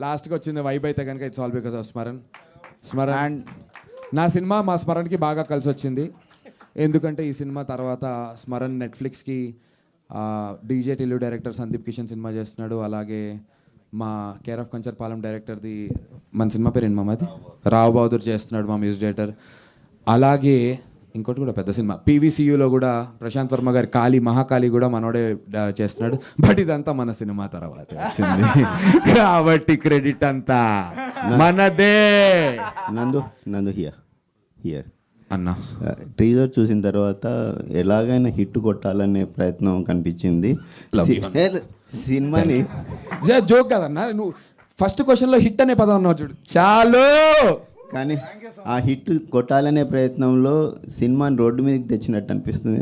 లాస్ట్కి వచ్చింది వైబ్ అయితే కనుక it's all because of Smaran. Smaran నా సినిమా మా స్మరణ్కి బాగా కలిసి వచ్చింది. ఎందుకంటే ఈ సినిమా తర్వాత స్మరణ్ నెట్ఫ్లిక్స్కి DJ Tillu director Sandeep Kishan cinema చేస్తున్నాడు. అలాగే మా కేర్ ఆఫ్ కంచర్పాలెం డైరెక్టర్ది మన సినిమా పేరు ఏంటి మాది రావు బహదూర్ చేస్తున్నాడు, మా మ్యూజిక్ డైరెక్టర్. అలాగే ఇంకోటి కూడా పెద్ద సినిమా పీవీసీయూలో కూడా ప్రశాంత్ వర్మ గారి కాళీ మహాకాళి కూడా మనోడే చేస్తున్నాడు. బట్ ఇదంతా మన సినిమా తర్వాత వచ్చింది కాబట్టి క్రెడిట్ అంతా మనదే. నందు హియర్ అన్నా ట్రైలర్ చూసిన తర్వాత ఎలాగైనా హిట్ కొట్టాలనే ప్రయత్నం కనిపించింది సినిమాని. జోక్ కదన్నా, నువ్వు ఫస్ట్ క్వశ్చన్లో హిట్ అనే పదం అన్నావు చూడు, చాలు. కానీ ఆ హిట్ కొట్టాలనే ప్రయత్నంలో సినిమాని రోడ్డు మీదకి తెచ్చినట్టు అనిపిస్తుంది.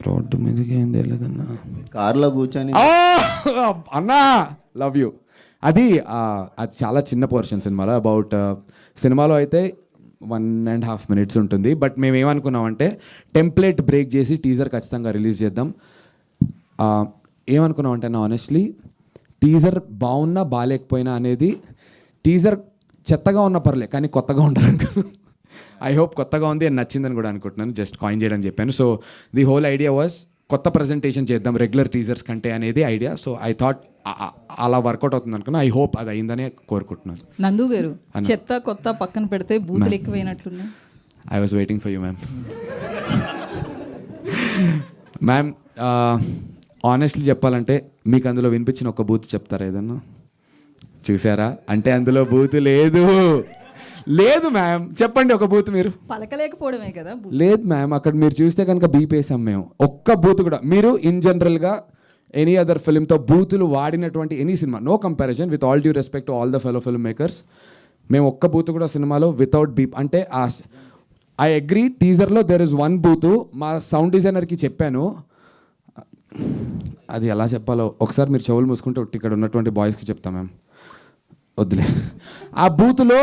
రోడ్డు మీదకి ఏం తెలియదన్నా, కార్లో కూర్చొని అన్నా లవ్ యూ. అది చాలా చిన్న పోర్షన్ సినిమాలో. అబౌట్ సినిమాలో అయితే 1.5 minutes ఉంటుంది. బట్ మేము ఏమనుకున్నామంటే టెంప్లెట్ బ్రేక్ చేసి టీజర్ ఖచ్చితంగా రిలీజ్ చేద్దాం. ఏమనుకున్నామంటే నా ఆనెస్ట్లీ టీజర్ బాగున్నా బాగాలేకపోయినా అనేది, టీజర్ చెత్తగా ఉన్న పర్లే కానీ కొత్తగా ఉండాలనుకున్నాను. ఐ హోప్ కొత్తగా ఉంది అని నచ్చిందని కూడా అనుకుంటున్నాను. జస్ట్ కాయిన్ చేయడం చెప్పాను. So the whole idea was కొత్త ప్రజెంటేషన్ చేద్దాం రెగ్యులర్ టీజర్స్ కంటే అనేది ఐడియా. సో ఐ థాట్ అలా వర్కౌట్ అవుతుంది అనుకున్నా. ఐ హోప్ అది అయిందనే కోరుకుంటున్నాను. నందు గారు, చెత్త కొత్త పక్కన పెడితే బూతులు ఎక్కువైనట్లున్నాయి. I was waiting for you ma'am. Ma'am honestly చెప్పాలంటే మీకు అందులో వినిపించిన ఒక బూత్ చెప్తారా ఏదన్నా? చూసారా అంటే అందులో బూత్ లేదు. లేదు మ్యామ్, చెప్పండి ఒక బూత్. మీరు పలకలేకపోవడమే కదా. లేదు మ్యామ్, అక్కడ మీరు చూస్తే కనుక బీపేసాం మేము. ఒక్క బూత్ కూడా మీరు ఇన్ జనరల్గా ఎనీ అదర్ ఫిల్మ్తో బూతులు వాడినటువంటి any cinema, no comparison with all due respect to all the fellow film makers, మేము ఒక్క బూత్ కూడా సినిమాలో వితౌట్ బీప్ అంటే ఐ అగ్రీ టీజర్లో దెర్ ఇస్ వన్ బూత్. మా సౌండ్ డిజైనర్కి చెప్పాను, అది ఎలా చెప్పాలో ఒకసారి మీరు చెవులు మూసుకుంటే ఇక్కడ ఉన్నటువంటి బాయ్స్కి చెప్తాం మ్యామ్, వద్దులే. ఆ బూత్లో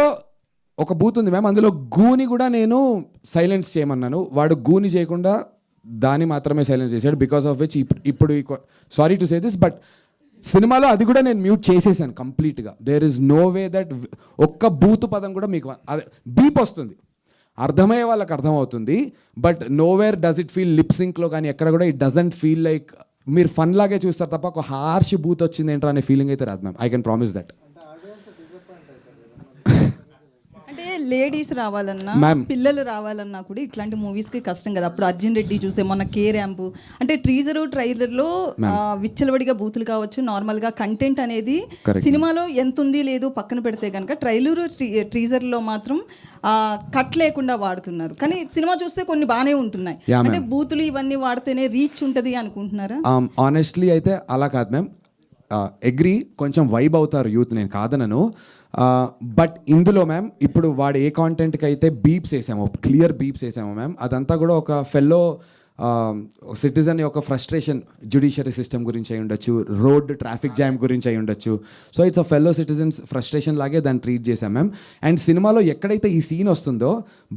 ఒక బూత్ ఉంది మ్యామ్, అందులో గూని కూడా నేను సైలెన్స్ చేయమన్నాను. వాడు గూని చేయకుండా దాన్ని మాత్రమే సైలెన్స్ చేశాడు. బికాస్ ఆఫ్ విచ్ ఇప్పుడు sorry to say this but సినిమాలో అది కూడా నేను మ్యూట్ చేసేసాను కంప్లీట్గా. There is no way that ఒక్క బూత్ పదం కూడా మీకు అదే బీప్ వస్తుంది, అర్థమయ్యే వాళ్ళకి అర్థమవుతుంది. But nowhere does it feel lip సింక్లో కానీ ఎక్కడ కూడా ఇట్ డజంట్ ఫీల్ లైక్ మీరు ఫన్ లాగే చూస్తారు తప్ప ఒక హార్ష్ బూత్ వచ్చింది ఏంటో అనే ఫీలింగ్ అయితే రాదు ma'am. I can promise that. అంటే లేడీస్ రావాలన్నా పిల్లలు రావాలన్నా కూడా ఇట్లాంటి మూవీస్కి కష్టం కదా. అప్పుడు అర్జున్ రెడ్డి చూసే మొన్న కే ర్యాంపు అంటే ట్రైలర్లో విచ్చలవడిగా బూతులు కావచ్చు, నార్మల్గా కంటెంట్ అనేది సినిమాలో ఎంత ఉంది లేదు పక్కన పెడితే కనుక ట్రీజర్లో మాత్రం కట్ లేకుండా వాడుతున్నారు. కానీ సినిమా చూస్తే కొన్ని బాగానే ఉంటున్నాయి. అంటే బూతులు ఇవన్నీ వాడితేనే రీచ్ ఉంటుంది అనుకుంటున్నారా? ఆనెస్ట్లీ అయితే అలా కాదు మ్యామ్. అగ్రీ, కొంచెం వైబ్ అవుతారు యూత్, నేను కాదనను. బట్ ఇందులో మ్యామ్ ఇప్పుడు వాడు ఏ కాంటెంట్కి అయితే బీప్స్ వేసామో, క్లియర్ బీప్స్ వేసామో మ్యామ్, అదంతా కూడా ఒక ఫెల్లో సిటిజన్ యొక్క ఫ్రస్ట్రేషన్ జ్యుడిషియరీ సిస్టమ్ గురించి అయి ఉండొచ్చు, రోడ్ ట్రాఫిక్ జామ్ గురించి అయి ఉండొచ్చు. So it's a fellow citizens frustration లాగే దాన్ని ట్రీట్ చేశాం మ్యామ్. అండ్ సినిమాలో ఎక్కడైతే ఈ సీన్ వస్తుందో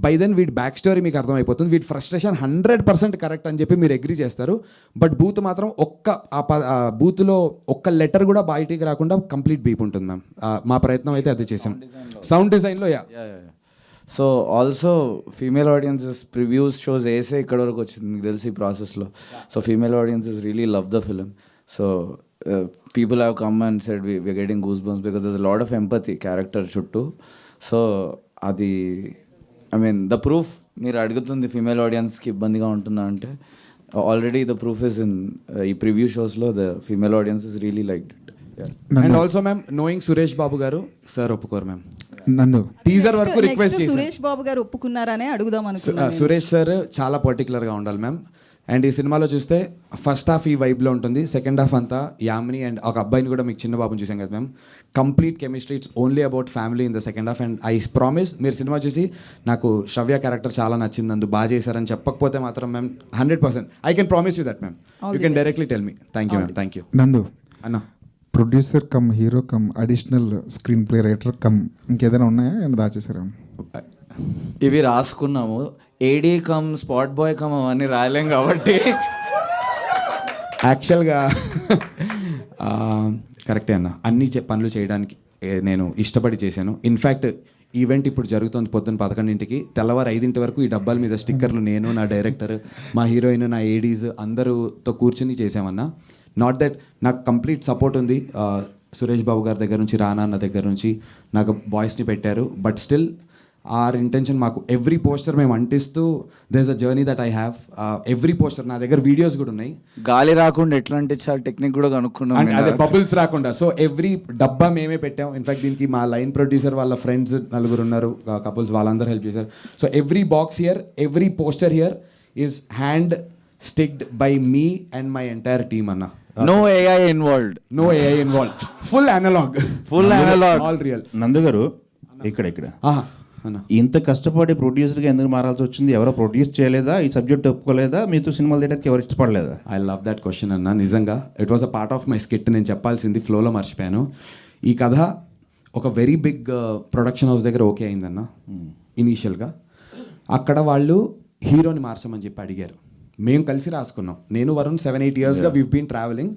బై దెన్ వీడి బ్యాక్ స్టోరీ మీకు అర్థమైపోతుంది. వీడి ఫ్రస్ట్రేషన్ 100% కరెక్ట్ అని చెప్పి మీరు అగ్రీ చేస్తారు. బట్ బూత్ మాత్రం బూత్లో ఒక్క లెటర్ కూడా బయటికి రాకుండా కంప్లీట్ బీప్ ఉంటుంది మ్యామ్. మా ప్రయత్నం అయితే అది చేసాం సౌండ్ డిజైన్లో. So also female audiences previews shows వేసే ఇక్కడ వరకు వచ్చింది మీకు తెలిసి ఈ ప్రాసెస్లో. So female audiences really love the film. So people have come and said we're getting goosebumps because there is lot of empathy character చుట్టూ. సో అది ఐ మీన్ ద ప్రూఫ్ మీరు అడుగుతుంది ఫీమేల్ ఆడియన్స్కి ఇబ్బందిగా ఉంటుందా అంటే already the proof is in ఈ preview షోస్లో the female audiences really liked it. And also ma'am knowing Suresh Babu garu sir ఒప్పుకోరు మ్యామ్. నందు టీజర్ వరకు రిక్వెస్ట్ చేశాను. సురేష్ బాబు గారు ఒప్పుకున్నారనే అడుగుదాం అనుకున్నాను. సురేష్ సార్ చాలా పర్టికులర్గా ఉండాలి మ్యామ్. అండ్ ఈ సినిమాలో చూస్తే ఫస్ట్ హాఫ్ ఈ వైబ్లో ఉంటుంది, సెకండ్ హాఫ్ అంతా యామిని అండ్ ఒక అబ్బాయిని కూడా మీకు చిన్న బాబుని చూసాం కదా ma'am. Complete chemistry, it's only about family in the second half. And I promise మీరు సినిమా చూసి నాకు శ్రవ్య క్యారెక్టర్ చాలా నచ్చింది అందు బాగా చేశారని చెప్పకపోతే మాత్రం ma'am 100% I can promise you that ma'am. You can directly tell me. Thank you ma'am. Thank you నందు. అన్న producer come hero come additional screen play writer cum ఇంకేదైనా ఉన్నాయా ఏమైనా దాచేసారా? ఇవి రాసుకున్నాము. ఏడీ కమ్ స్పాట్ బాయ్ కమ్ అవన్నీ రాయలేం కాబట్టి యాక్చువల్గా కరెక్టే అన్న, అన్ని పనులు చేయడానికి నేను ఇష్టపడి చేశాను. ఇన్ఫ్యాక్ట్ ఈవెంట్ ఇప్పుడు జరుగుతుంది పొద్దున్న 11ంటికి, తెల్లవారు 5 వరకు ఈ డబ్బాల మీద స్టిక్కర్లు నేను, నా డైరెక్టర్, మా హీరోయిన్, నా ఏడీస్ అందరూతో కూర్చుని చేసామన్నా. నాట్ దట్ నాకు కంప్లీట్ సపోర్ట్ ఉంది సురేష్ బాబు గారి దగ్గర నుంచి, రానా అన్న దగ్గర నుంచి నాకు బాయ్స్ని పెట్టారు. బట్ స్టిల్ ఆర్ ఇంటెన్షన్ మాకు ఎవ్రీ పోస్టర్ మేము అంటిస్తూ there is a journey that I have. Every poster నా దగ్గర వీడియోస్ కూడా ఉన్నాయి, గాలి రాకుండా ఎట్లా అంటించాలి టెక్నిక్ కూడా కనుక్కున్నాం. అదే బబుల్స్ రాకుండా. సో ఎవ్రీ డబ్బా మేమే పెట్టాం. ఇన్ఫాక్ట్ దీనికి మా లైన్ ప్రొడ్యూసర్ వాళ్ళ ఫ్రెండ్స్ 4 ఉన్నారు కపుల్స్, వాళ్ళందరూ హెల్ప్ చేశారు. So every box here, every poster here is hand sticked by me and my entire team అన్న. No AI involved, no AI involved, full analogue, full analogue, all real. Nandu garu ఇక్కడ అన్న ఇంత కష్టపడి ప్రొడ్యూసర్గా ఎందుకు మారాల్సి వచ్చింది? ఎవరో ప్రొడ్యూస్ చేయలేదా? ఈ సబ్జెక్ట్ ఒప్పుకోలేదా? మీతో సినిమాలు తీయడానికి ఎవరు ఇష్టపడలేదా? ఐ లవ్ దట్ క్వశ్చన్ అన్న. నిజంగా it was a part of my skit. నేను చెప్పాల్సింది ఫ్లోలో మర్చిపోయాను. ఈ కథ ఒక వెరీ బిగ్ ప్రొడక్షన్ హౌస్ దగ్గర ఓకే అయిందన్న ఇనీషియల్గా. అక్కడ వాళ్ళు హీరోని మార్చమని చెప్పి అడిగారు. మేము కలిసి రాసుకున్నాం. నేను వరుణ్ 7-8 ఇయర్స్గా వీవ్ బీన్ ట్రావెలింగ్.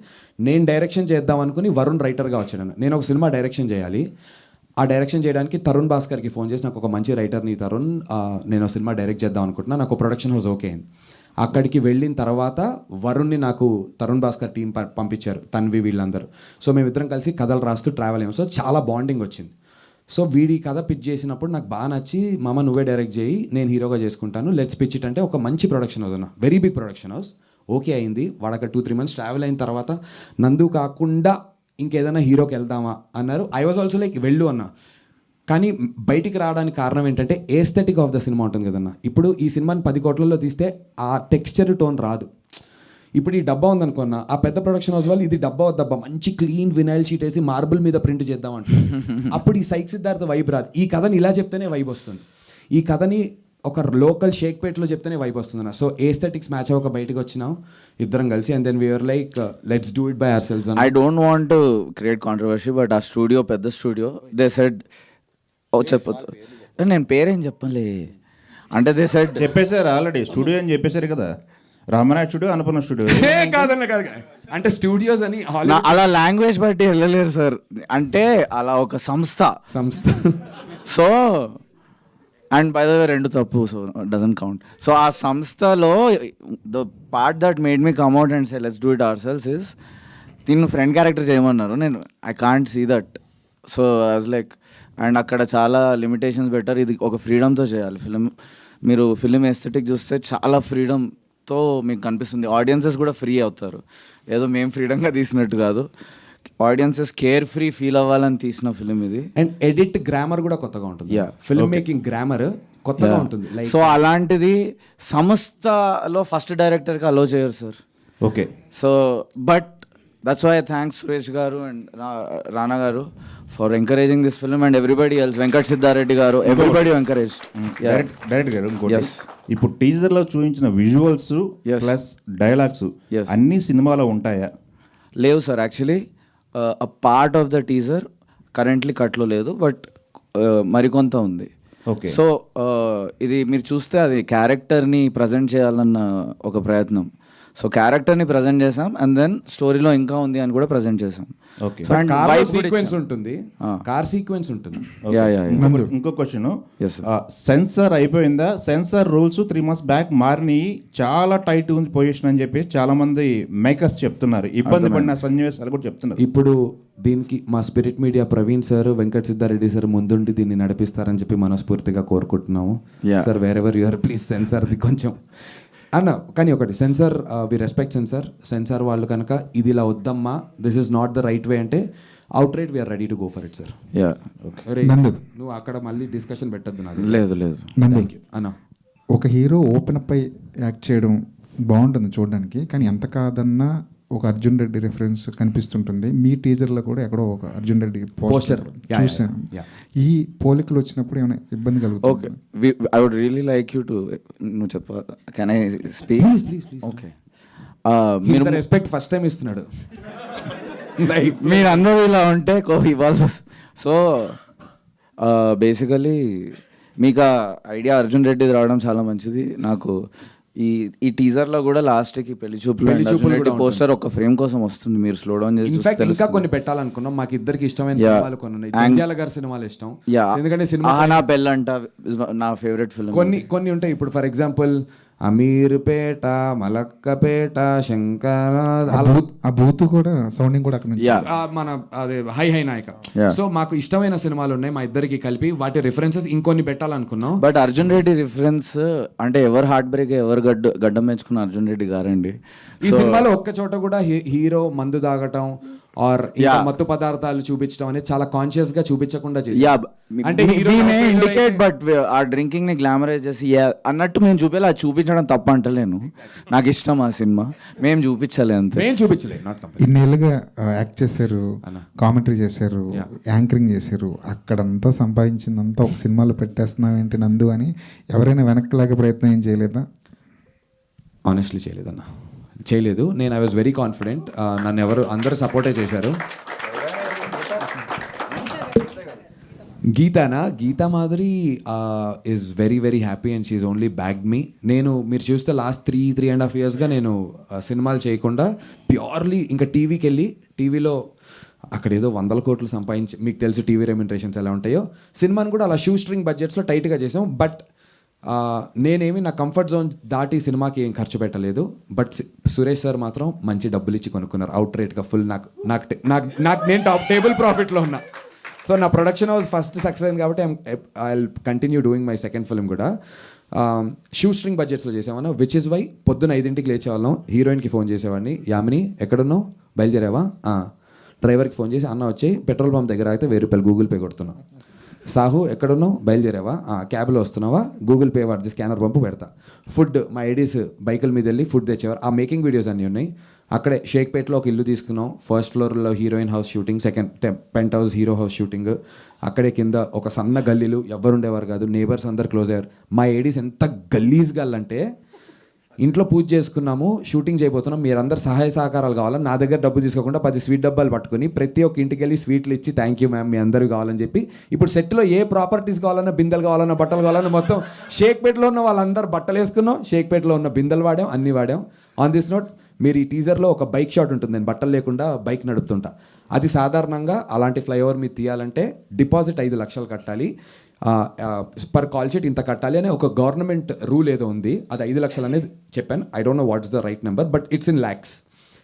నేను డైరెక్షన్ చేద్దాం అనుకుని వరుణ్ రైటర్గా వచ్చాను. నేను ఒక సినిమా డైరెక్షన్ చేయాలి. ఆ డైరెక్షన్ చేయడానికి తరుణ్ భాస్కర్కి ఫోన్ చేసి, నాకు ఒక మంచి రైటర్ని తరుణ్, నేను సినిమా డైరెక్ట్ చేద్దాం అనుకుంటున్నా, నాకు ప్రొడక్షన్ హౌస్ ఓకే అయింది. అక్కడికి వెళ్ళిన తర్వాత వరుణ్ని నాకు తరుణ్ భాస్కర్ టీం పంపించారు, తన్వి వీళ్ళందరూ. సో మేమిద్దరం కలిసి కథలు రాస్తూ ట్రావెల్ అయ్యాం. సో చాలా బాండింగ్ వచ్చింది. సో వీడి కథ పిచ్ చేసినప్పుడు నాకు బాగా నచ్చి, మామ నువ్వే డైరెక్ట్ చేయి, నేను హీరోగా చేసుకుంటాను, లెట్స్ పిచ్ ఇట్ అంటే ఒక మంచి ప్రొడక్షన్ హౌస్ అన్న, very big production house. Okay అయింది. వాడక 2-3 మంత్స్ ట్రావెల్ అయిన తర్వాత నందు కాకుండా ఇంకేదైనా హీరోకి వెళ్దామా అన్నారు. ఐ వాజ్ ఆల్సో లైక్ వెళ్ళు అన్న. కానీ బయటికి రావడానికి కారణం ఏంటంటే ఏస్థెటిక్ ఆఫ్ ద సినిమా ఉంటుంది కదన్న. ఇప్పుడు ఈ సినిమాని 10 కోట్లలో తీస్తే ఆ టెక్స్చర్ టోన్ రాదు. ఇప్పుడు ఈ డబ్బా ఉందనుకున్నా, ఆ పెద్ద ప్రొడక్షన్ హౌస్ వాళ్ళు ఇది డబ్బా వద్దబ్బా మంచి క్లీన్ వినైల్ షీట్ వేసి మార్బుల్ మీద ప్రింట్ చేద్దాం అంటే అప్పుడు ఈ సైక్ సిద్ధార్థ వైబ్ రాదు. ఈ కథని ఇలా చెప్తేనే వైబ్ వస్తుంది. ఈ కథని ఒక లోకల్ షేక్పేట్లో చెప్తేనే వైబ్ వస్తుంది. సో ఏస్థెటిక్స్ మ్యాచ్ అవ్వక బయటకు వచ్చినాం ఇద్దరం కలిసి. And then we're like let's do it by ourselves. I don't want to create controversy, but ఆ స్టూడియో పెద్ద స్టూడియో, దే సెడ్ చెప్పొద్దు, నేను పేరేం చెప్పలే అంటే దే సెడ్ చెప్పేశారు ఆల్రెడీ, స్టూడియో అని చెప్పేశారు కదా, రామనాథ్ స్టూడియో, అన్నపూర్ణ స్టూడియో. కాదన్న కాదు, అంటే స్టూడియోస్ అని అలా లాంగ్వేజ్ బట్టి వెళ్ళలేరు సార్, అంటే అలా ఒక సంస్థ. So and by the way 2 తప్పు, సో డజంట్ కౌంట్. సో ఆ సంస్థలో the part that made me come out and say let's do it ourselves is, తిన్ను ఫ్రెండ్ క్యారెక్టర్ చేయమన్నారు, నేను I can't see that. So I was like, and అక్కడ చాలా limitations పెట్టారు. ఇది ఒక ఫ్రీడమ్తో చేయాలి ఫిలిం. మీరు ఫిలిం ఎస్థెటిక్ చూస్తే చాలా ఫ్రీడమ్తో మీకు కనిపిస్తుంది. ఆడియన్సెస్ కూడా ఫ్రీ అవుతారు, ఏదో మేము ఫ్రీడమ్గా తీసినట్టు కాదు. ఆడియన్సెస్ కేర్ ఫ్రీ ఫీల్ అవ్వాలని తీసిన ఫిలిం ఇది. అండ్ ఎడిట్ గ్రామర్ కూడా కొత్తగా ఉంటుంది. ఫిల్మ్ మేకింగ్ గ్రామర్ కొత్తగా ఉంటుంది. సో అలాంటిది సంస్థలో ఫస్ట్ డైరెక్టర్కి అలో చేయరు sir. Okay. So but that's why thanks Suresh garu and Rana garu for encouraging this film and everybody else, Venkat Siddhareddy garu, everybody encourage. Direct గారు ఇంకోటి, ఇప్పుడు టీజర్ లో చూపించిన విజువల్స్ ప్లస్ డైలాగ్స్ అన్ని సినిమాలో ఉంటాయా? లేవు sir. Actually a part of the teaser currently కట్లో లేదు, బట్ మరికొంత ఉంది. ఓకే. సో ఇది మీరు చూస్తే అది క్యారెక్టర్ని ప్రజెంట్ చేయాలన్న ఒక ప్రయత్నం. సో క్యారెక్టర్ని ప్రజెంట్ చేసాం అండ్ దెన్ స్టోరీలో ఇంకా ఉంది అని కూడా ప్రజెంట్ చేసాం. ఓకే. కార్ సీక్వెన్స్ ఉంటుంది, కార్ సీక్వెన్స్ ఉంటుంది. ఇంకో క్వశ్చన్, సెన్సార్ అయిపోయిందా? సెన్సార్ రూల్స్ 3 months బ్యాక్ మారినాయి, చాలా టైట్ ఉంది పొజిషన్ అని చెప్పి చాలా మంది మేకర్స్ చెప్తున్నారు, ఇబ్బంది పడిన సన్నివేశాలు కూడా చెప్తున్నారు. ఇప్పుడు దీనికి మా Spirit Media Praveen sir, Venkat Siddhareddy sir ముందుండి దీన్ని నడిపిస్తారని చెప్పి మనస్ఫూర్తిగా కోరుకుంటున్నాము. సార్ వేరెవర్ యూఆర్ ప్లీజ్ సెన్సార్ది కొంచెం అన్న. కానీ ఒకటి, సెన్సార్ వి రెస్పెక్ట్ సెన్సార్ వాళ్ళు కనుక ఇది ఇలా వద్దమ్మా, this is not the right way అంటే outright we're ready to go for it sir. నువ్వు అక్కడ మళ్ళీ డిస్కషన్ పెట్టద్దు నాకు. లేదు అన్న. ఒక హీరో ఓపెన్ అప్ అయి యాక్ట్ చేయడం బాగుంటుంది చూడడానికి, కానీ ఎంత కాదన్నా ఒక అర్జున్ రెడ్డి రెఫరెన్స్ కనిపిస్తుంటుంది. మీ టీజర్లో కూడా ఎక్కడో ఒక అర్జున్ రెడ్డి పోస్టర్ చూసాను. ఈ పోలికలు వచ్చినప్పుడు ఏమైనా ఇబ్బంది కలుగుతుంది? Okay, I would really like you to, నువ్వు చెప్ప, can I speak? Please. Okay. మీరు రెస్పెక్ట్ ఫస్ట్ టైం ఇస్తున్నాడు. మీరు అందరూ ఇలా ఉంటే ఇవ్వాల్సి. సో బేసికలీ మీకు ఆ ఐడియా అర్జున్ రెడ్డిది రావడం చాలా మంచిది. నాకు ఈ టీజర్ లో కూడా లాస్ట్ కి పెళ్లి చూపులు కూడా పోస్టర్ ఒక ఫ్రేమ్ కోసం వస్తుంది, మీరు స్లో డౌన్ చేసి ఇన్ఫాక్ట్ చూస్తే ఇంకా కొన్ని పెట్టాలనుకున్నాం, మాకు ఇద్దరికి ఇష్టమైన Yeah. సినిమాలు కొన్ని ఉన్నాయి. జంధ్యాల గారి సినిమాలు ఇష్టం, ఎందుకంటే సినిమా నా పెళ్ళంట నా ఫేవరెట్ ఫిల్మ్. కొన్ని ఉంటాయి. ఇప్పుడు ఫర్ ఎగ్జాంపుల్ అమీర్పేట, మలక్కపేట, శంకర, ఆ బూత్ కూడా సౌండింగ్ కూడా అక్కడ నుంచి మన అదే హై హై నాయక. Yeah. సో మాకు ఇష్టమైన సినిమాలు ఉన్నాయి మా ఇద్దరికి కలిపి, వాటి రిఫరెన్సెస్ ఇంకొన్ని పెట్టాలనుకున్నాం. బట్ అర్జున్ రెడ్డి రిఫరెన్స్ అంటే ఎవరు హార్ట్ బ్రేక్ ఎవరు గడ్డం పెంచుకున్న అర్జున్ రెడ్డి గారండి. ఈ సినిమాలో ఒక్క చోట కూడా హీరో మందు తాగటం ఆర్ మత్తు పదార్థాలు చూపించడం అనేది చాలా కాన్షియస్ గా చూపించకుండా చేశారు. అంటే ఇండికేట్ బట్ ఆ డ్రింకింగ్ ని గ్లామరైజ్ చేసి అన్నట్టు మేము చూపించాలి, అది చూపించడం తప్ప అంటలేను, నాకు ఇష్టం ఆ సినిమా, మేము చూపించాలి అంతే. మేము చూపించలేదు, నాట్ కంప్లీట్. ఇన్నేళ్ళుగా యాక్ట్ చేశారు, కామెంటరీ చేశారు, యాంకరింగ్ చేశారు, అక్కడంతా సంపాదించిందంతా ఒక సినిమాలో పెట్టేస్తున్నాం ఏంటి నందు అని ఎవరైనా వెనక్కి లాగే ప్రయత్నం ఏం చేయలేదా? ఆనెస్ట్లీ చేయలేదన్న, చేయలేదు. నేను ఐ వాజ్ వెరీ కాన్ఫిడెంట్. నన్ను అందరూ సపోర్టే చేశారు. Geetha Madhuri is very very happy and she only backed me. మీరు చూస్తే లాస్ట్ 3.5 yearsగా నేను సినిమాలు చేయకుండా ప్యూర్లీ ఇంకా టీవీకి వెళ్ళి టీవీలో అక్కడ ఏదో 100 కోట్లు సంపాదించి, మీకు తెలుసు టీవీ రెమ్యునరేషన్స్ ఎలా ఉంటాయో, సినిమాని కూడా అలా షూ స్ట్రింగ్ బడ్జెట్స్లో టైట్గా చేసాం. బట్ నేనేమి నా కంఫర్ట్ జోన్ దాటి సినిమాకి ఏం ఖర్చు పెట్టలేదు. బట్ సురేష్ సార్ మాత్రం మంచి డబ్బులు ఇచ్చి కొనుక్కున్నారు అవుట్ రేట్గా ఫుల్. నేను టేబుల్ ప్రాఫిట్లో ఉన్నా. సో నా ప్రొడక్షన్ హౌస్ ఫస్ట్ సక్సెస్ అయింది కాబట్టి I continue doing my second film కూడా షూ స్ట్రింగ్ బడ్జెట్స్లో చేసామన్నా. విచ్ ఇస్ వై పొద్దున్న 5ంటికి లేచేవాళ్ళం, హీరోయిన్కి ఫోన్ చేసేవాడిని, యామిని ఎక్కడున్నావు, బయలుదేరావా, డ్రైవర్కి ఫోన్ చేసి అన్న వచ్చి పెట్రోల్ పంప్ దగ్గర అయితే 1000 రూపాయలు గూగుల్ పే కొడుతున్నాం. సాహు ఎక్కడున్నావు, బయలుదేరావా, క్యాబ్లో వస్తున్నావా, గూగుల్ పే వాడిది స్కానర్ పంపు పెడతా. ఫుడ్ మా ఐడీస్ బైకుల మీద వెళ్ళి ఫుడ్ తెచ్చేవారు. ఆ మేకింగ్ వీడియోస్ అన్నీ ఉన్నాయి. అక్కడే షేక్పేట్లో ఒక ఇల్లు తీసుకున్నాం. ఫస్ట్ ఫ్లోర్లో heroine house shooting, second penthouse hero house shooting. అక్కడే కింద ఒక సన్న గల్లీలు, ఎవ్వరు ఉండేవారు కాదు, నేబర్స్ అందరు క్లోజ్ అయ్యారు. మా ఐడీస్ ఎంత గల్లీస్ గల్లంటే ఇంట్లో పూజ చేసుకున్నాము, షూటింగ్ చేయబోతున్నాం, మీరందరూ సహాయ సహకారాలు కావాలని నా దగ్గర డబ్బు తీసుకోకుండా 10 స్వీట్ డబ్బాలు పట్టుకుని ప్రతి ఒక్క ఇంటికి వెళ్ళి స్వీట్లు ఇచ్చి థ్యాంక్ యూ మ్యామ్ మీ అందరూ కావాలని చెప్పి. ఇప్పుడు సెట్లో ఏ ప్రాపర్టీస్ కావాలన్నా, బిందెలు కావాలన్నా, బట్టలు కావాలన్నా మొత్తం షేక్పేట్లో ఉన్న వాళ్ళందరూ బట్టలు వేసుకున్నాం, షేక్పేట్లో ఉన్న బిందెలు వాడాం, అన్నీ వాడాం. ఆన్ దిస్ నోట్, మీరు ఈ టీజర్లో ఒక బైక్ షాట్ ఉంటుంది, నేను బట్టలు లేకుండా బైక్ నడుపుతుంటా. అది సాధారణంగా అలాంటి ఫ్లైఓవర్ మీద తీయాలంటే డిపాజిట్ 5 లక్షలు కట్టాలి, పర్ కాల్ షీట్ ఇంత కట్టాలి అనే ఒక గవర్నమెంట్ రూల్ ఏదో ఉంది. అది 5 లక్షలు అనేది చెప్పాను. I don't know what's the right number, but it's in lakhs.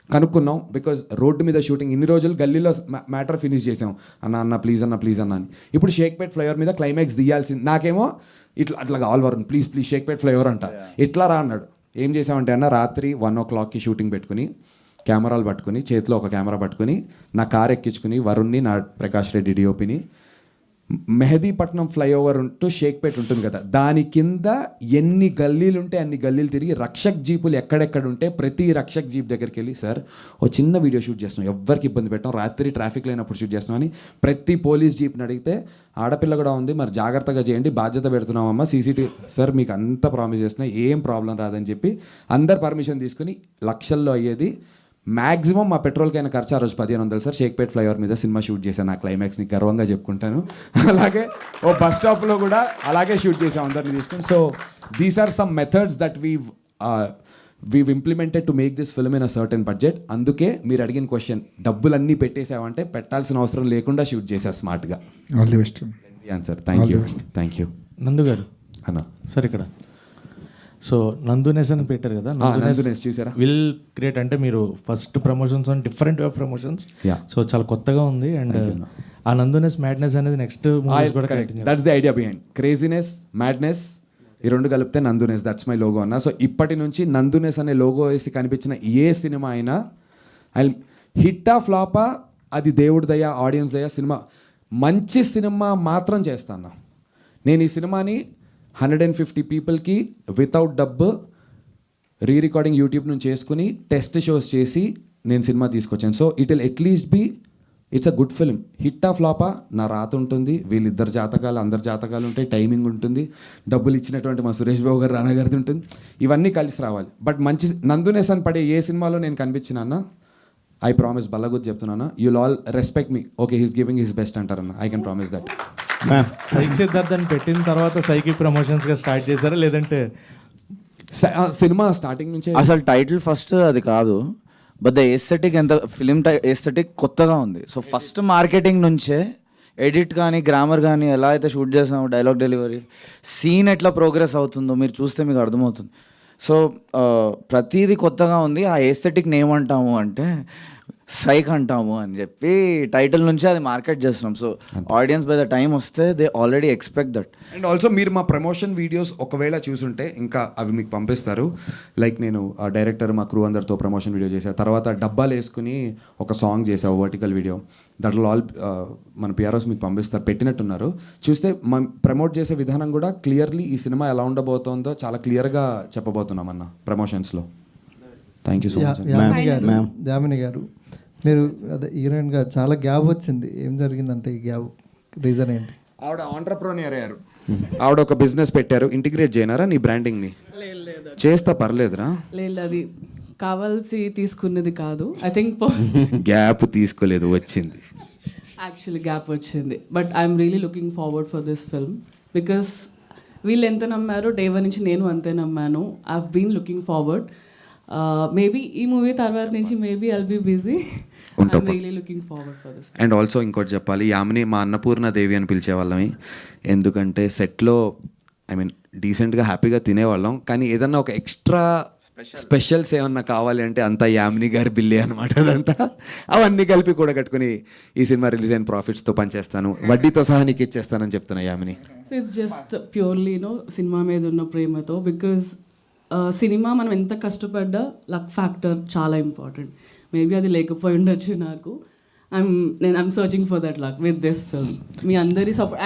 కనుక్కున్నాం బికాజ్ రోడ్డు మీద షూటింగ్ ఇన్ని రోజులు గల్లీలో మ్యాటర్ ఫినిష్ చేసాం. అన్న ప్లీజ్ అన్న అని. ఇప్పుడు షేక్పేట్ ఫ్లైఓవర్ మీద క్లైమాక్స్ తీయాల్సింది. నాకేమో అట్లా కావాలి వరుణ్, ప్లీజ్ షేక్పేట్ ఫ్లైఓవర్ అంట. ఇట్లా రా అన్నాడు. ఏం చేసామంటే అన్న రాత్రి 1 o'clockకి షూటింగ్ పెట్టుకుని, కెమెరాలు పట్టుకుని, చేతిలో ఒక కెమెరా పట్టుకుని, నా కార్ ఎక్కించుకుని వరుణ్ని, నా ప్రకాష్ రెడ్డి డిఓపిని, మెహదీపట్నం ఫ్లైఓవర్ ఉంటూ షేక్పేట్ ఉంటుంది కదా, దాని కింద ఎన్ని గల్లీలు ఉంటే అన్ని గల్లీలు తిరిగి రక్షక్ జీపులు ఎక్కడెక్కడ ఉంటే ప్రతి రక్షక్ జీప్ దగ్గరికి వెళ్ళి సార్ ఓ చిన్న వీడియో షూట్ చేస్తున్నాం, ఎవ్వరికి ఇబ్బంది పెట్టాం, రాత్రి ట్రాఫిక్ లేనప్పుడు షూట్ చేస్తున్నాం అని ప్రతి పోలీస్ జీప్ని అడిగితే ఆడపిల్ల కూడా ఉంది మరి జాగ్రత్తగా చేయండి, బాధ్యత పెడుతున్నామమ్మా, సీసీటీవీ సార్ మీకు అంతా ప్రామిస్ చేస్తున్నా, ఏం ప్రాబ్లం రాదని చెప్పి అందరు పర్మిషన్ తీసుకుని లక్షల్లో అయ్యేది. మ్యాక్సిమం మా పెట్రోల్కైనా ఖర్చు ఆ రోజు 1500 సార్. షేక్పేట్ ఫ్లైఓవర్ మీద సినిమా షూట్ చేశాను, నా క్లైమాక్స్ని గర్వంగా చెప్పుకుంటాను. అలాగే ఓ బస్ స్టాప్లో కూడా అలాగే షూట్ చేసాం అందరిని తీసుకుని. So these are some methods that we've implemented to make this film in a certain budget. అందుకే మీరు అడిగిన క్వశ్చన్, డబ్బులన్నీ పెట్టేసావంటే పెట్టాల్సిన అవసరం లేకుండా షూట్ చేశా స్మార్ట్గా. All the best answer. Thank you నందు గారు అన్న. సార్ ఇక్కడ సో నందునెస్ అని పెట్టారు కదా, నందునెస్ చూసారా? విల్ క్రియేట్ అంటే మీరు first promotions and different way of promotions, so చాలా కొత్తగా ఉంది. అండ్ ఆ నందునెస్ మ్యాడ్నెస్ అనేది నెక్స్ట్ మూవీస్ కూడా continue. That's the idea behind craziness, madness, ఈ రెండు కలిపితే నందునెస్. దట్స్ మై లోగో అన్న. సో ఇప్పటి నుంచి నందునెస్ అనే లోగో వేసి కనిపించిన ఏ సినిమా అయినా ఐ హిట్టా ఫ్లాపా అది దేవుడి దయ, ఆడియన్స్ దయ. సినిమా మంచి సినిమా మాత్రం చేస్తాను నేను. ఈ సినిమాని 150 పీపుల్కి వితౌట్ డబ్బు రికార్డింగ్ యూట్యూబ్ నుంచి చేసుకుని టెస్ట్ షోస్ చేసి నేను సినిమా తీసుకొచ్చాను. So it will at least be it's a good film. హిట్టా ఫ్లాపా నా రాత ఉంటుంది, వీళ్ళిద్దరు జాతకాలు, అందరి జాతకాలు ఉంటాయి, టైమింగ్ ఉంటుంది, డబ్బులు ఇచ్చినటువంటి మా సురేష్ బాబు గారు, రానా గారిది ఉంటుంది, ఇవన్నీ కలిసి రావాలి. బట్ మంచి నందునెస్ అని పడే ఏ సినిమాలో నేను కనిపించినా ఐ ప్రామిస్, బల్లగుద్ది చెప్తున్నాను, you'll all respect me. Okay he's giving his best అంటారన్న. I can promise that. Psych Siddharth అని పెట్టిన తర్వాత సైకి ప్రమోషన్స్గా స్టార్ట్ చేశారా, లేదంటే సినిమా స్టార్టింగ్ నుంచే అసలు టైటిల్ ఫస్ట్ అది కాదు, బట్ ద ఎస్థెటిక్ ఎంత ఫిలిం ఎస్థెటిక్ కొత్తగా ఉంది. సో ఫస్ట్ మార్కెటింగ్ నుంచే ఎడిట్ కానీ గ్రామర్ కానీ ఎలా అయితే షూట్ చేసామో, డైలాగ్ డెలివరీ, సీన్ ఎట్లా ప్రోగ్రెస్ అవుతుందో మీరు చూస్తే మీకు అర్థమవుతుంది. సో ప్రతిదీ కొత్తగా ఉంది. ఆ ఎస్థెటిక్ని ఏమంటాము అంటే సైక్ అంటాము అని చెప్పి టైటిల్ నుంచే అది మార్కెట్ చేస్తున్నాం. So audience by the time వస్తే they already expect that. And also మీరు మా ప్రమోషన్ వీడియోస్ ఒకవేళ చూసుంటే ఇంకా అవి మీకు పంపిస్తారు. లైక్ నేను ఆ డైరెక్టర్ మా క్రూ అందరితో ప్రమోషన్ వీడియో చేశాను, తర్వాత డబ్బాలు వేసుకుని ఒక సాంగ్ చేసావు వర్టికల్ వీడియో. దట్లో ఆల్ మన పిఆర్ఓస్ మీకు పంపిస్తారు, పెట్టినట్టున్నారు. చూస్తే మనం ప్రమోట్ చేసే విధానం కూడా క్లియర్లీ ఈ సినిమా ఎలా ఉండబోతోందో చాలా క్లియర్గా చెప్పబోతున్నాం అన్న ప్రమోషన్స్లో. Thank you so much. Jamini garu, మీరు అదే హీరోయిన్గా చాలా గ్యాప్ వచ్చింది. ఏం జరిగిందంటే ఈ గ్యాప్ రీజన్ ఏంటి? ఆవిడ ఆంటర్ప్రోనియర్ అయ్యారు, ఆవిడ ఒక బిజినెస్ పెట్టారు. ఇంటిగ్రేట్ చేయనారా నీ బ్రాండింగ్ని? చేస్తా పర్లేదురా. లేదు, అది కావాల్సి తీసుకున్నది కాదు. ఐ థింక్ గ్యాప్ తీసుకోలేదు, వచ్చింది. యాక్చువల్లీ గ్యాప్ వచ్చింది. But I'm really looking forward for this film because వీళ్ళు ఎంత నమ్మారో డే వన్ నుంచి నేను అంతే నమ్మాను. I been looking forward. Maybe ఈ మూవీ తర్వాత నుంచి maybe I'll be busy. I'm really looking forward for this. And also ఇంకోటి చెప్పాలి, యామిని మా అన్నపూర్ణ దేవి అని పిలిచేవాళ్ళమి. ఎందుకంటే సెట్లో ఐ మీన్ డీసెంట్గా హ్యాపీగా తినేవాళ్ళం, కానీ ఏదన్నా ఒక ఎక్స్ట్రా స్పెషల్స్ ఏమన్నా కావాలి అంటే అంతా యామిని గారి బిల్లే అనమాట. అదంతా అవన్నీ కలిపి కూడా కట్టుకుని ఈ సినిమా రిలీజ్ అయిన ప్రాఫిట్స్తో పనిచేస్తాను, వడ్డీతో సహా నీకు ఇచ్చేస్తానని చెప్తున్నా Yamini. So it's just purely cinema మీద ఉన్న ప్రేమతో. బికాజ్ సినిమా మనం ఎంత కష్టపడ్డా లక్ ఫ్యాక్టర్ చాలా ఇంపార్టెంట్. మేబీ అది లేకపోయి ఉండొచ్చు నాకు. I'm searching for that luck with this film. మీ అందరి సపోర్ట్,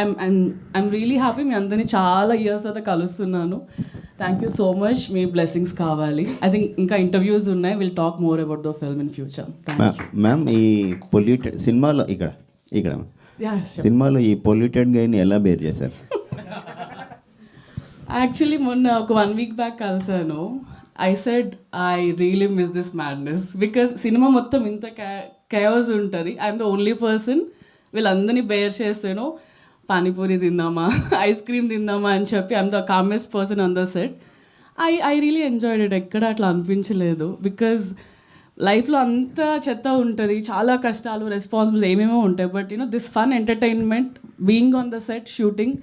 ఐఎమ్ రియలీ హ్యాపీ. మీ అందరినీ చాలా ఇయర్స్ తర్వాత కలుస్తున్నాను. Thank you so much. మీ బ్లెస్సింగ్స్ కావాలి. ఐ థింక్ ఇంకా ఇంటర్వ్యూస్ ఉన్నాయి. Will talk more about the film in future. Ma'am, ఈ పొల్యూటెడ్ సినిమాలో ఇక్కడ సినిమాలో ఈ పొల్యూటెడ్ గైని ఎలా బేర్ చేశారు? యాక్చువల్లీ మొన్న ఒక 1 week బ్యాక్ కలిసాను. I said I really miss this madness because cinema మొత్తం ఇంత కయాస్ ఉంటుంది. ఐఎమ్ ద ఓన్లీ పర్సన్ వీళ్ళందరినీ బేర్ చేస్తాను. పానీపూరి తిందామా, ఐస్ క్రీమ్ తిందామా అని చెప్పి I'm the calmest person on the set. I really enjoyed it. ఎక్కడ అట్లా అనిపించలేదు బికాజ్ లైఫ్లో అంత చెత్త ఉంటుంది, చాలా కష్టాలు, రెస్పాన్సిబుల్స్ ఏమేమో ఉంటాయి. But this fun entertainment being on the set shooting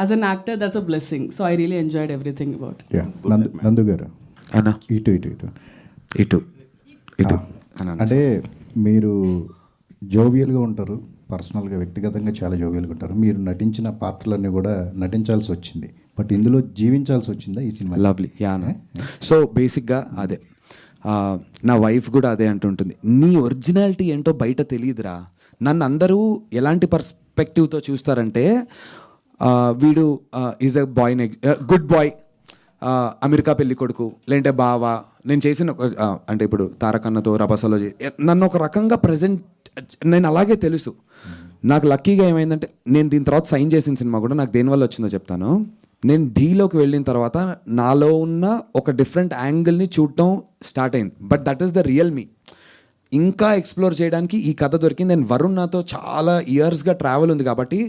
as an actor, that's a blessing. So I really enjoyed everything about it. నందు గారు అన్నా ఇటు అంటే మీరు జోవియల్గా ఉంటారు, పర్సనల్గా వ్యక్తిగతంగా చాలా జోవియల్గా ఉంటారు. మీరు నటించిన పాత్రలన్నీ కూడా నటించాల్సి వచ్చింది, బట్ ఇందులో జీవించాల్సి వచ్చిందా ఈ సినిమా? లవ్లీ యానా. సో బేసిక్గా అదే నా వైఫ్ కూడా అదే అంటుంటుంది, నీ ఒరిజినాలిటీ ఏంటో బయట తెలియదురా. నన్ను అందరూ ఎలాంటి పర్స్పెక్టివ్తో చూస్తారంటే వీడు is a boy, good boy, America పెళ్లి కొడుకు, లేదంటే బావా. నేను చేసిన అంటే ఇప్పుడు తారకన్నతో రభసలో నన్ను ఒక రకంగా ప్రజెంట్, నేను అలాగే తెలుసు. నాకు లక్కీగా ఏమైందంటే నేను దీని తర్వాత సైన్ చేసిన సినిమా కూడా నాకు దేనివల్ల వచ్చిందో చెప్తాను. నేను డీలోకి వెళ్ళిన తర్వాత నాలో ఉన్న ఒక డిఫరెంట్ యాంగిల్ని చూడటం స్టార్ట్ అయింది. But that is the real me. ఇంకా ఎక్స్ప్లోర్ చేయడానికి ఈ కథ దొరికింది. నేను వరుణ్ నాతో చాలా ఇయర్స్గా ట్రావెల్ ఉంది కాబట్టి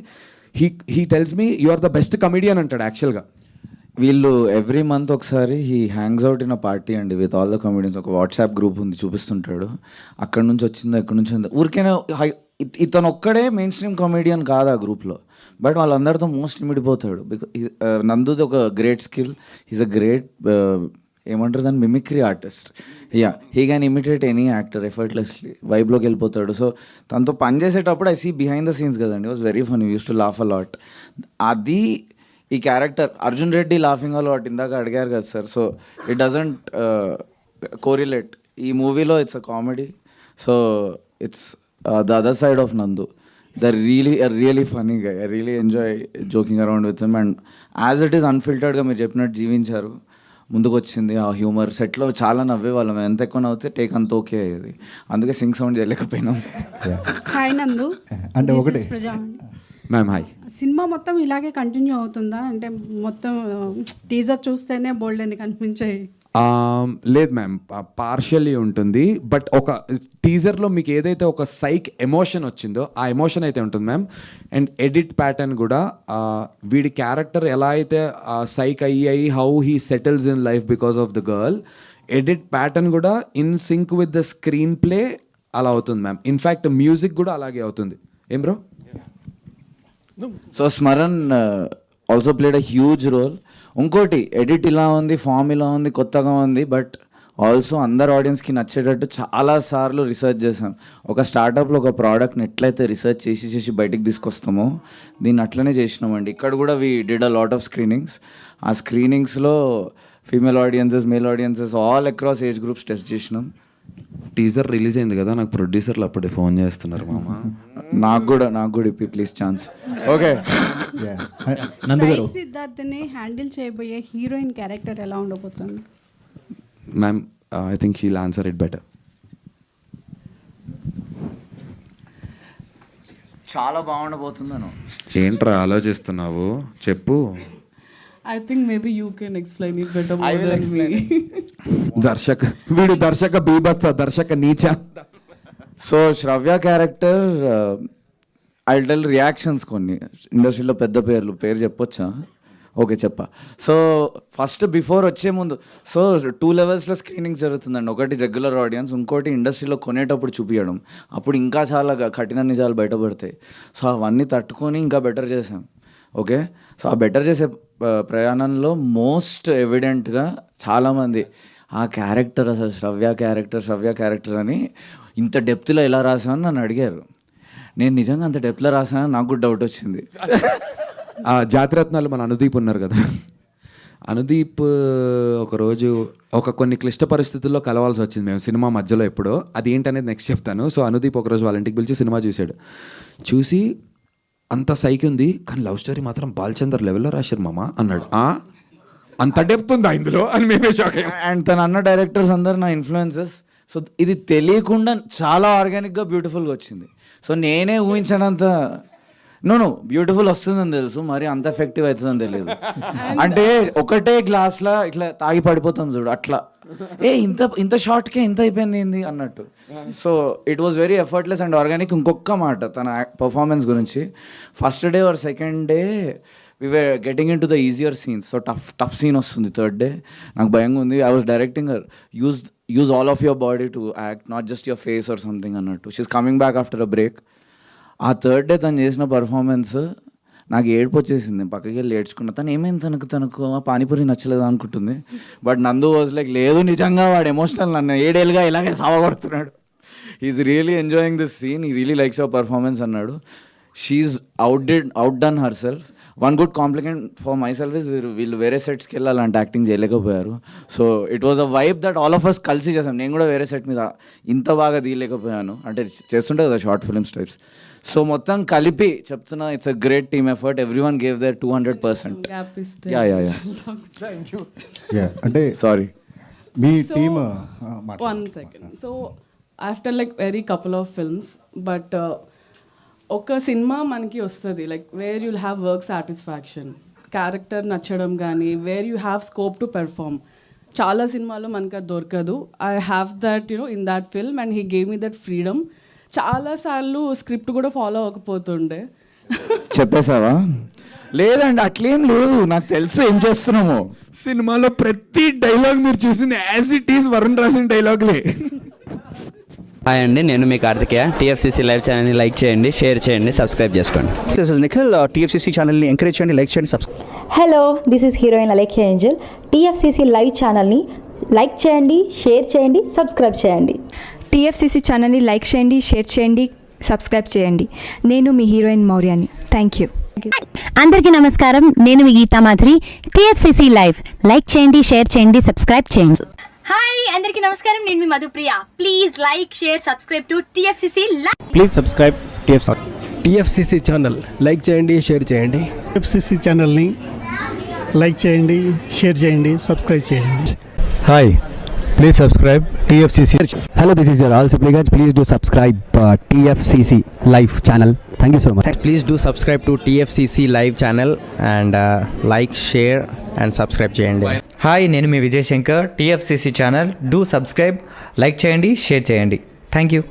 he tells me you are the best comedian అంటాడు. యాక్చువల్గా వీళ్ళు ఎవ్రీ మంత్ ఒకసారి he hangs out in a party అండి విత్ ఆల్ ద కమెడియన్స్. ఒక వాట్సాప్ గ్రూప్ ఉంది, చూపిస్తుంటాడు. అక్కడ నుంచి వచ్చిందో ఎక్కడి నుంచి వచ్చిందో ఊరికైనా. ఇతను ఒక్కడే మెయిన్ స్ట్రీమ్ కమెడియన్ కాదు ఆ గ్రూప్లో, బట్ వాళ్ళందరితో మోస్ట్ ఇమిడిపోతాడు. బికాజ్ నందుది ఒక great skill. Is a great ఏమంటారు దాన్ని, mimicry artist. He can imitate any actor effortlessly, వైబ్లోకి వెళ్ళిపోతాడు. సో తనతో పని చేసేటప్పుడు I see behind the scenes కదండి, was very fun, used to laugh a lot. అది ఈ character Arjun Reddy laughing a lot ఇందాక అడిగారు కదా sir. So it doesn't correlate. ఈ మూవీలో it's a comedy, so it's the other side of Nandu. The really funny guy. I really enjoy joking around with him. And as it is అన్ఫిల్టర్డ్గా మీరు చెప్పినట్టు జీవించారు. ముందుకు వచ్చింది ఆ హ్యూమర్. సెట్లో చాలా నవ్వేవాళ్ళం, ఎంత ఎక్కువ నవ్వుతే టేక్ అంత ఓకే అయ్యేది. అందుకే సింగ్ సౌండ్ చేయలేకపోయినాం. హాయ్ నందు, అంటే ఒకటి మ్యామ్ హాయ్. సినిమా మొత్తం ఇలాగే కంటిన్యూ అవుతుందా? అంటే మొత్తం టీజర్ చూస్తేనే బోల్డ్ అని కనిపించాయి. లేదు మ్యామ్, పార్షియల్లీ ఉంటుంది. బట్ ఒక టీజర్లో మీకు ఏదైతే ఒక సైక్ ఎమోషన్ వచ్చిందో ఆ ఎమోషన్ అయితే ఉంటుంది మ్యామ్. అండ్ ఎడిట్ ప్యాటర్న్ కూడా వీడి క్యారెక్టర్ ఎలా అయితే సైక్ అయ్యి how he settles in life because of the girl, edit pattern కూడా in sync with the screenplay అలా అవుతుంది మ్యామ్. ఇన్ఫ్యాక్ట్ మ్యూజిక్ కూడా అలాగే అవుతుంది. ఏం bro? So Smaran also played a huge role. ఇంకోటి ఎడిట్ ఇలా ఉంది, ఫామ్ ఇలా ఉంది, కొత్తగా ఉంది, బట్ ఆల్సో అందరు ఆడియన్స్కి నచ్చేటట్టు చాలాసార్లు రీసెర్చ్ చేసాం. ఒక స్టార్టప్లో ఒక ప్రోడక్ట్ని ఎట్లయితే రీసెర్చ్ చేసి బయటికి తీసుకొస్తామో దీన్ని అట్లనే చేసినామండి. ఇక్కడ కూడా we did a lot of screenings. ఆ స్క్రీనింగ్స్లో female audiences, male audiences all across age groups test చేసినాం. టీజర్ రిలీజ్ అయింది కదా, నాకు ప్రొడ్యూసర్లు అప్పుడే ఫోన్ చేస్తున్నారు మామ. నాకు కూడా ఇప్పి ప్లీజ్ ఛాన్స్. ఓకే, సాయి సిద్ధార్థ్ని హ్యాండిల్ చేయబోయే హీరోయిన్ క్యారెక్టర్ ఎలా ఉండబోతుంది? Ma'am I think she'll answer it better. చాలా బాగుండబోతుందను. ఏంట్రా ఆలోచిస్తున్నావు, చెప్పు. I think maybe you can explain it better more than me. దర్శక బీభత్స, దర్శక నీచ. So Shravya character I tell reactions కొన్ని ఇండస్ట్రీలో పెద్ద పేరు చెప్పొచ్చా? ఓకే చెప్పా. సో ఫస్ట్ బిఫోర్ వచ్చే ముందు 2 లెవెల్స్లో స్క్రీనింగ్ జరుగుతుందండి. ఒకటి రెగ్యులర్ ఆడియన్స్, ఇంకోటి ఇండస్ట్రీలో కొనేటప్పుడు చూపించడం. అప్పుడు ఇంకా చాలా కఠిన నిజాలు బయటపడతాయి. సో అవన్నీ తట్టుకొని ఇంకా బెటర్ చేసాం. ఓకే, సో ఆ బెటర్ చేసే ప్రయాణంలో మోస్ట్ ఎవిడెంట్గా చాలామంది ఆ క్యారెక్టర్ అసలు శ్రవ్య క్యారెక్టర్ అని ఇంత డెప్త్లో ఎలా రాసామని నన్ను అడిగారు. నేను నిజంగా అంత డెప్త్లో రాసానని నాకు కూడా డౌట్ వచ్చింది. జాతిరత్నాలు మన అనుదీప్ ఉన్నారు కదా, అనుదీప్ ఒకరోజు కొన్ని క్లిష్ట పరిస్థితుల్లో కలవాల్సి వచ్చింది మేము సినిమా మధ్యలో. ఎప్పుడో అది ఏంటనేది నెక్స్ట్ చెప్తాను. సో అనుదీప్ ఒకరోజు వాళ్ళ ఇంటికి పిలిచి సినిమా చూసి అంత సైకి ఉంది కానీ లవ్ స్టోరీ మాత్రం బాలచందర్ లెవెల్లో రాశారు మామ అన్నాడు. అంత డెప్త్ ఉందా ఇందులో అని మేమే షాక్ అయ్యాం. అండ్ తన అన్న డైరెక్టర్స్ అందరు నా ఇన్ఫ్లుయెన్సెస్. సో ఇది తెలియకుండా చాలా ఆర్గానిక్గా బ్యూటిఫుల్గా వచ్చింది. సో నేనే ఊహించనంత బ్యూటిఫుల్ వస్తుందని తెలుసు, మరి అంత ఎఫెక్టివ్ అవుతుందని తెలియదు. అంటే ఒకటే గ్లాస్లో ఇట్లా తాగి పడిపోతాం చూడు, అట్లా ఇంత షార్ట్కే ఇంత అయిపోయింది ఏంది అన్నట్టు. So it was very effortless and organic. ఇంకొక మాట తన పర్ఫార్మెన్స్ గురించి, first day or second day we were getting into the easier scenes. So tough scene వస్తుంది థర్డ్ డే. నాకు భయంగా ఉంది. I was directing her, use all of your body to act, not just your face or something అన్నట్టు. She's coming back after a break. ఆ third day తను చేసిన performance నాకు ఏడుపు వచ్చేసింది. పక్కకి వెళ్ళి ఏడ్చుకున్నా. తను ఏమైంది, తనకు ఆ పానీపూరి నచ్చలేదు అనుకుంటుంది. బట్ నందు వాజ్ లైక్, లేదు నిజంగా వాడు ఎమోషనల్, నన్ను 7 ఏళ్ళుగా ఇలాగే సావగొడుతున్నాడు. He's really enjoying this scene, he really likes your performance అన్నాడు. She's outdone herself. One good compliment for myself is వీళ్ళు వేరే సెట్స్కి వెళ్ళి అలాంటి యాక్టింగ్ చేయలేకపోయారు. So it was a vibe that all of us కలిసి చేసాం. నేను కూడా వేరే సెట్ మీద ఇంత బాగా తీయలేకపోయాను, అంటే చేస్తుంటే కదా షార్ట్ ఫిల్మ్స్ టైప్స్. సో మొత్తం కలిపి చెప్తున్నా, it's a great team effort. Everyone gave there 200%. అంటే sorry me team. One second. So after like very couple of films, but ఒక సినిమా మనకి వస్తుంది like where you'll have work satisfaction, character నచ్చడం కానీ where you have scope to perform. చాలా సినిమాలో మనకు అది దొరకదు. I have that in that film and he gave me that freedom. చాలాసార్లు స్క్రిప్ట్ కూడా ఫాలో అవ్వకపోతుండే. చెప్పేసావా? లేదండి అట్లేం లేదు, నాకు తెలుసు ఏం చేస్తున్నాము. సినిమాలో ప్రతి డైలాగ్ మీరు చూసింది యాజ్ ఇట్ ఈస్ వరుణ్ రాసిన డైలాగ్లే. హాయ్ అండి, నేను మీ కార్తికేయ. టీఎఫ్సీసీ లైవ్ ఛానల్ని లైక్ చేయండి, షేర్ చేయండి, సబ్స్క్రైబ్ చేసుకోండి. This is Nikhil. టీఎఫ్సీసీ ఛానల్ని ఎంకరేజ్ చేయండి, లైక్ చేయండి, subscribe. Hello, this is heroine Alekhya Angel. TFCC live ఛానల్ని లైక్ చేయండి, షేర్ చేయండి, సబ్స్క్రైబ్ చేయండి. టీఎఫ్సీసీ ఛానల్ని లైక్ చేయండి, షేర్ చేయండి, సబ్స్క్రైబ్ చేయండి. నేను మీ హీరోయిన్ మౌర్యాని. Thank you. అందరికీ నమస్కారం, నేను మీ Geetha Madhuri. TFCC live like చేయండి, షేర్ చేయండి, సబ్స్క్రైబ్ చేయండి. హాయ్ అందరికీ నమస్కారం, నేను మీ Madhupriya. Please like, share, subscribe to TFCC live. Please subscribe TFCC channel. Like చేయండి, షేర్ చేయండి. టీఎఫ్సీసీ ఛానల్ని లైక్ చేయండి, షేర్ చేయండి, సబ్స్క్రైబ్ చేయండి. Hi, please subscribe TFCC. Hello, this is your all Sipligunj. Please do subscribe TFCC live channel. Thank you so much. Please do subscribe to TFCC live channel and like, share and subscribe చేయండి. Hi, నేను మీ Vijay Shankar. TFCC channel do subscribe, like చేయండి, share చేయండి. Thank you.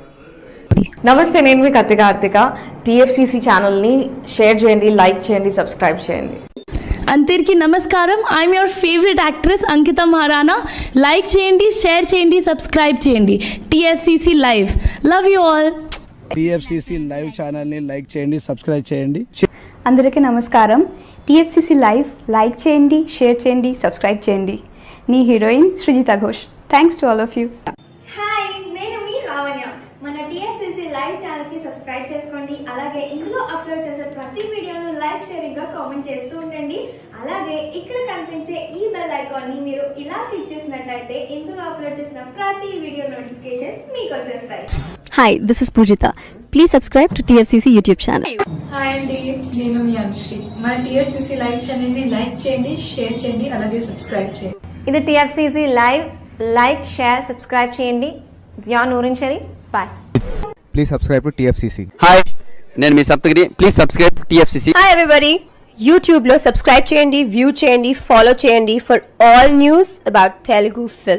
నమస్తే, నేను మీ Karthika. TFCC ఛానల్ని share చేయండి, లైక్ చేయండి, సబ్స్క్రైబ్ చేయండి. అందరికీ నమస్కారం. I'm your favourite actress Ankita Maharana. Like చేయండి, షేర్ చేయండి, సబ్స్క్రైబ్ చేయండి. TFCC live. Love you all. TFCC live ఛానల్ని లైక్ చేయండి, సబ్స్క్రైబ్ చేయండి. అందరికీ నమస్కారం. టీఎఫ్సిసి లైవ్ లైక్ చేయండి, షేర్ చేయండి, సబ్స్క్రైబ్ చేయండి. నీ heroine Srujitha Ghosh. Thanks to all of you. Hi, నేను మీ లావణ్య. మన టీఎఫ్సిసి లైవ్ ఛానల్కి సబ్స్క్రైబ్ చేసుకోండి. అలాగే ఇందులో అప్లోడ్ చేసే ప్రతి వీడియోను లైక్, షేరింగ్గా కామెంట్ చేస్తూ ఉండండి. అలాగే ఇక్కడ కనిపించే ఈ బెల్ ఐకాన్ని మీరు ఇలా క్లిక్ చేసినట్లయితే ఇందులో అప్లోడ్ చేసిన ప్రతి వీడియో నోటిఫికేషన్స్ మీకు వచ్చేస్తాయి. Hi, this is Poojitha. Please subscribe to TFCC YouTube channel. Hi అండి, నేను మీ అనుశ్రీ. మన టీఎఫ్సిసి లైవ్ ఛానల్ని లైక్ చేయండి, షేర్ చేయండి, అలాగే సబ్స్క్రైబ్ చేయండి. ఇది TFCC live. Like, share, subscribe చేయండి. Zia Noorin Shari. Bye. Please subscribe to TFCC. Hi, నేను మీ Saptagiri. Please subscribe TFCC. Hi everybody. యూట్యూబ్లో సబ్స్క్రైబ్ చేయండి, వ్యూ చేయండి, ఫాలో చేయండి for all news about Telugu film.